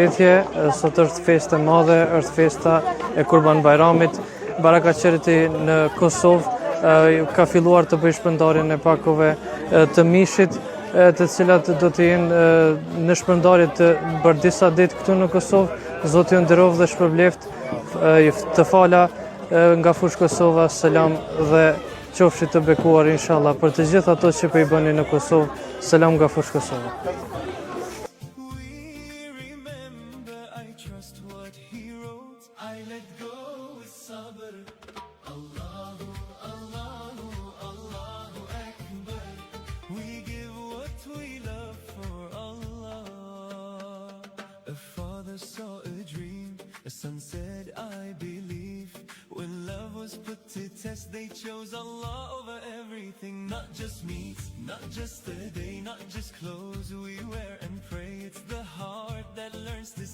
Sot është festë e madhe, është festa e Kurban Bayramit. Barakaçeriti në Kosovë ka filluar të bëjë shpërndarjen e pakove të mishit, të cilat do të jenë në shpërndarje për disa ditë këtu në Kosovë. Zoti ju nderoj dhe shpërbleft, të fala nga fush Kosova, selam dhe qofshi të bekuar inshallah për të gjithë ato që po i bëni në Kosovë. Selam nga fush Kosova. Trust what he wrote, I let go with sabr. Allahu, Allahu, Allahu Akbar. We give what we love for Allah. A father saw a dream, a son said I believe. When love was put to test, they chose Allah over everything. Not just meat, not just a day, not just clothes we wear and pray. It's the heart that learns to